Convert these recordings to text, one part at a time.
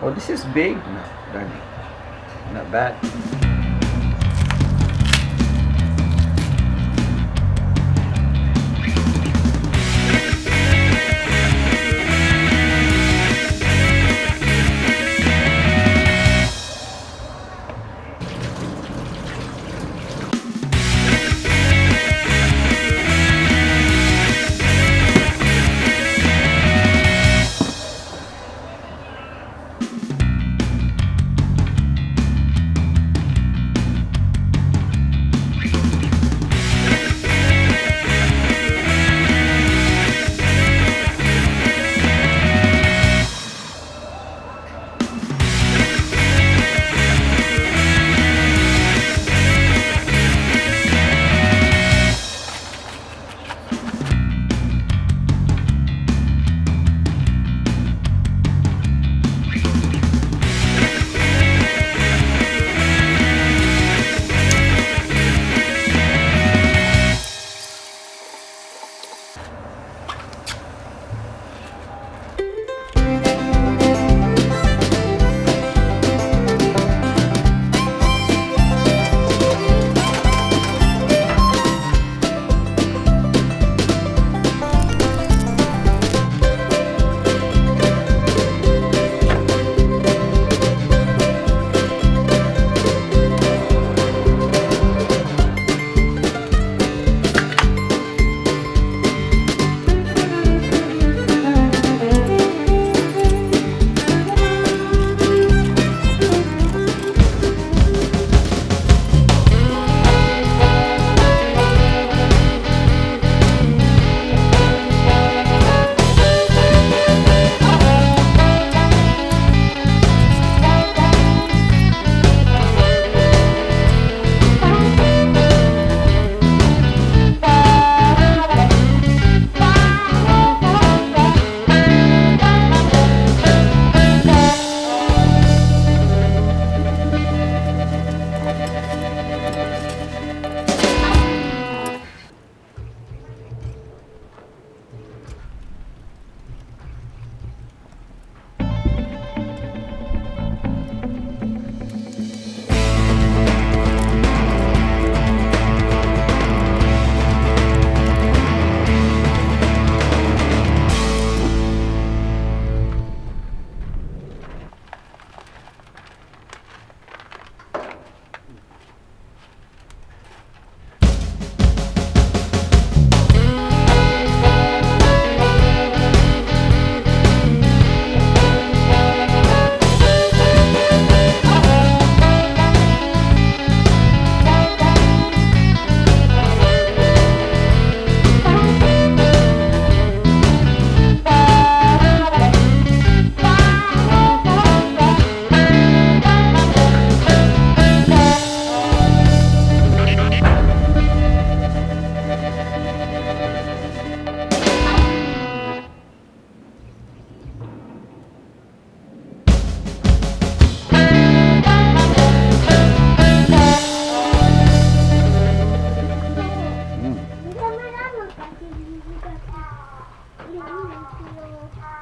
Oh, this is big. No, darling. Not bad.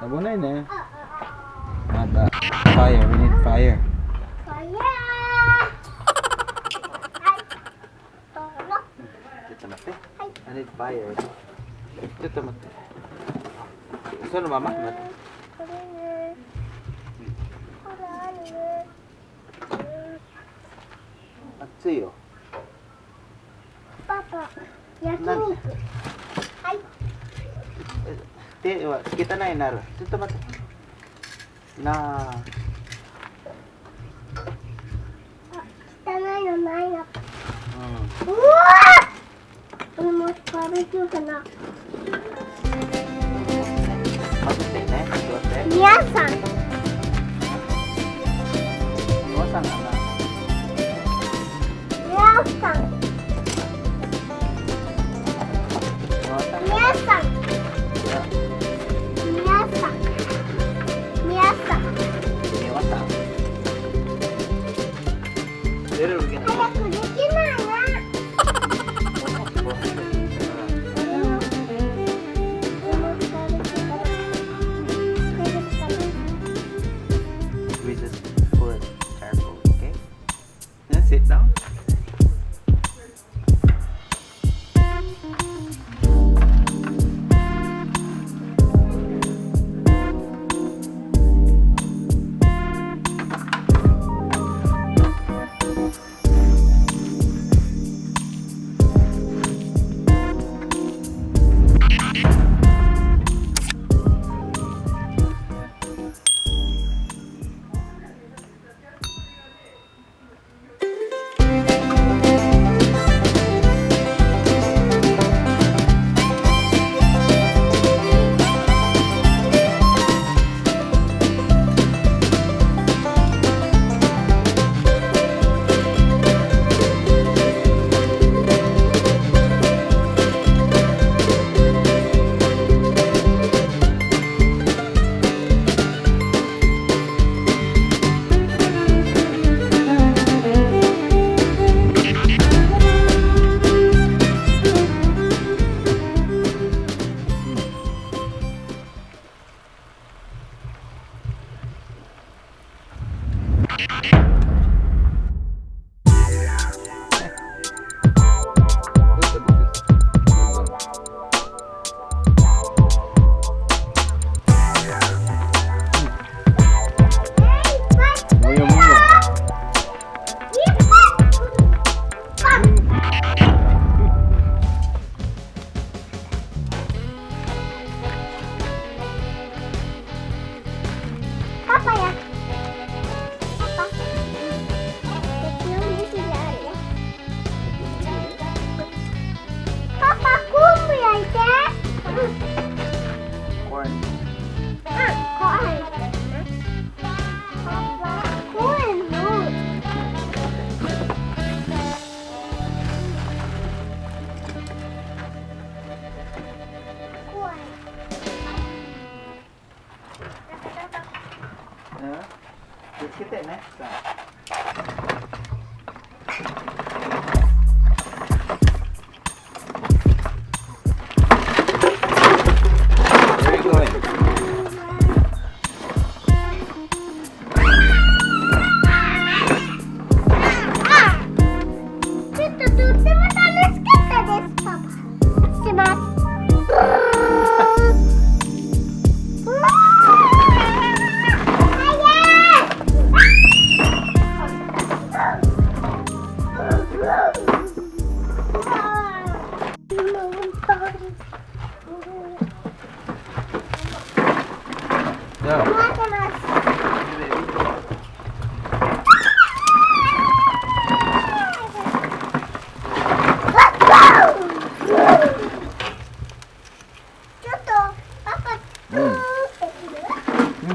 Nabunay na. Mata. Fire. We need fire. Dito mate. I need fire. Dito mate. Saan mama? Mate. Atsuyo. Papa, yakiniku. Hai. Kita na inaru. Dito mate. Na. 汚いのないの。うん。うわー！これもバーベキューかな。待ってね。待って。皆さん。皆さんかな。皆さん。皆さん。早くできないな。Which ね。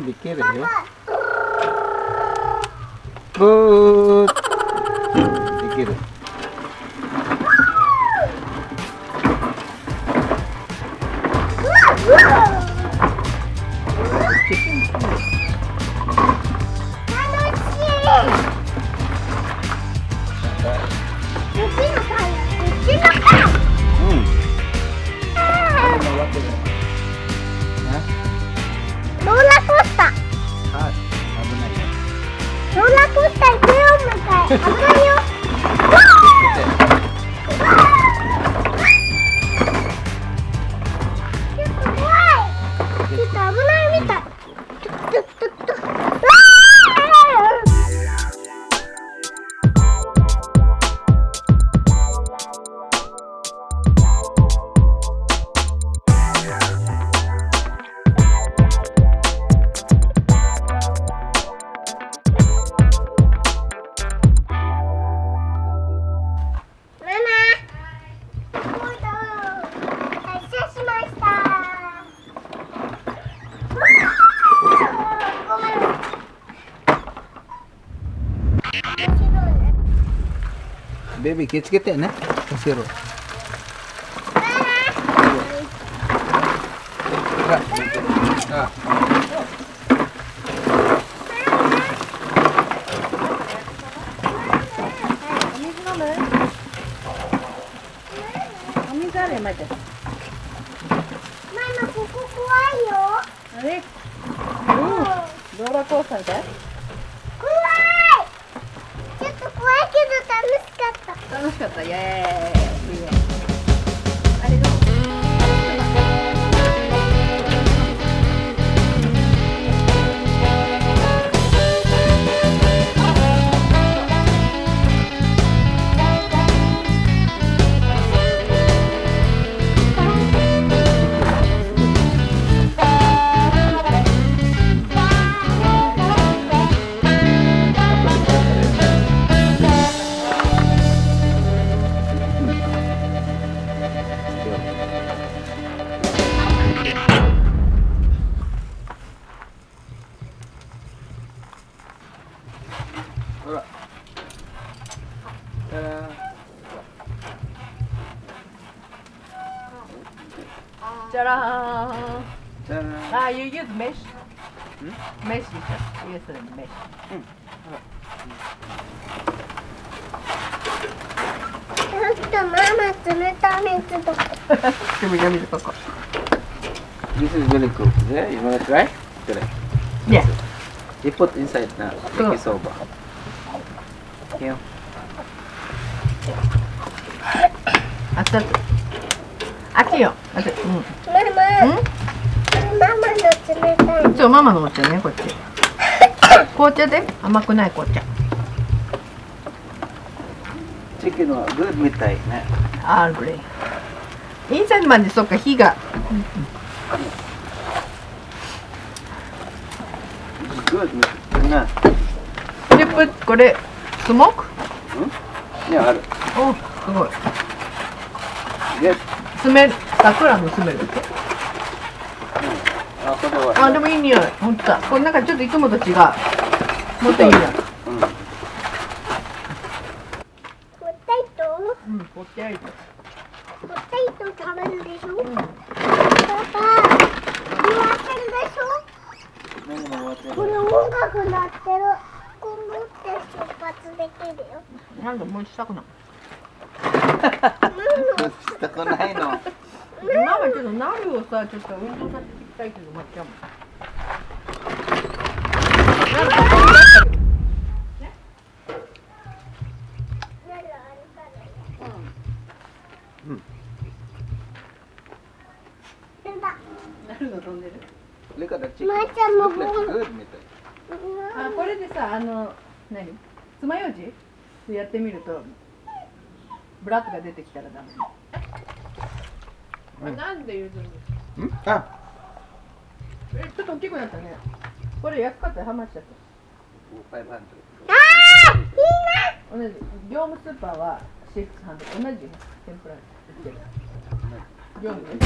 できるよ。ブー。できる。危ないよ。ちょっと怖い。ちょっと危ないみたい。ベビー気をつけてね。後ろ。お水あるよ、マジで。ママ、ここ怖いよ。あれ？ローラーコースターみたい？怖い。ちょっと怖いけど楽しかった。楽しかった。イエーイ。あれどう？ほら。じゃらーん。じゃーん。あ、you use mesh? mesh でしょ ?Yes, mesh. ちょっとママ冷たい水とか。でも水ここ。This is very good. Yeah, you wanna try? Try. Yeah. You put inside now. Take it over. Here. 熱々。熱いよ。熱い。うん。ママの冷たい。そう、ママのお茶ね、こっち。紅茶で甘くない紅茶。チキンはグッドみたいね。アールグレイ。インサイドまでそっか火が。グッドな。これスモーク？いやある。お、すごい。で、スメル、桜のスメルだっけ？あ、これは。あ、でもいい匂い。ほんとだ。これなんかちょっといつもと違う。もっといい匂い。ポテト？うん、ポテト。ポテト食べるでしょ？パパ、言わせるでしょ？これ音楽鳴ってる。コン持って出発できるよ。なんでもうしたくない。したくないの。ママちょっとナルをさ、ちょっと運動させていきたいけど、まっちゃんも。ナルが飛んでる。Look at the chicken. まーちゃんも Looks like good みたい。あ、これでさ、何爪楊枝でやってみるとブラックが出てきたらダメ。なんで譲るんですか？あ、ちょっと大きくなったね。これ安かったらハマっちゃった。500。同じ業務スーパーはシーフスハンド同じ天ぷら売ってる。業務ね。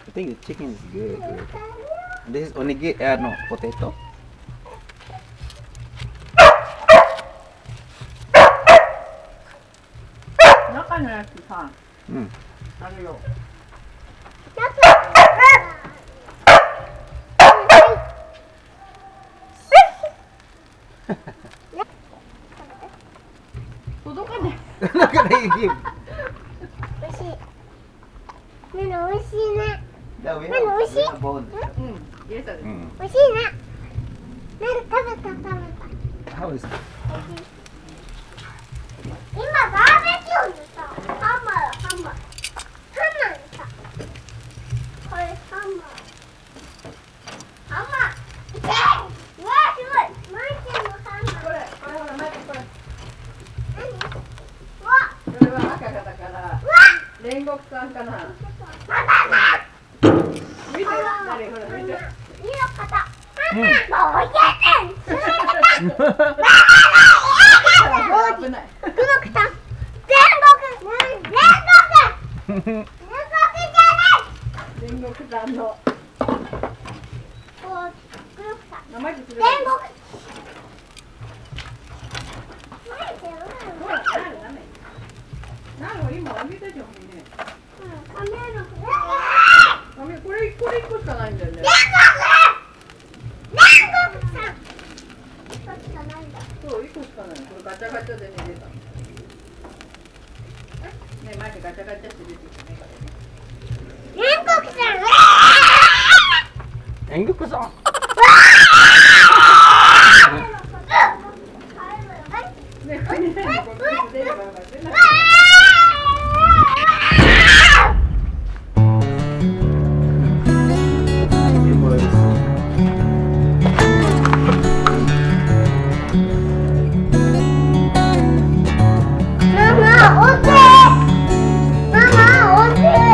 I think the chicken is good. This is onigiri, no, potato. 中のやつさ、あるよ。届かない。Look at that you give. 美味しい。ねえ、美味しいね。 Yeah, we ねえ、美味しい。 have bones. 入れたで。美味しいね。ねえ、食べた。 How is it? 今バーベキューのさ、ハンマーにさ、これハンマー。いけー。うわー、すごい。マイケルのハンマー。これほらマイクこれ。何？うわ。これは赤がだから煉獄さんかな。見て、誰ほら見て。いいの方。もういけてん。危ない。全国煉獄さんの名前でする。全国なん今あげたじゃんね。これ1個しかないんだよね。そう1個しかない。これガチャガチャでね出た。ねマイクガチャガチャして出てきたね。Rengoku-san. ねこれねこれ出ればよかった。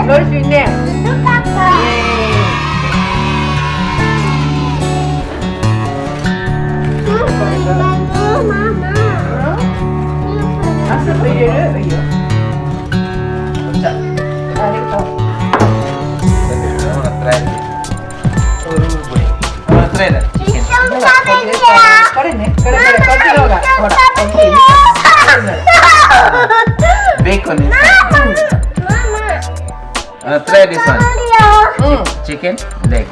美味しいね。あ、スープ入れる？いいよ。じゃあ、ありがとう。これね、こっちの方が、ほら、大きいね。Bacon is. Try this one. Chicken leg.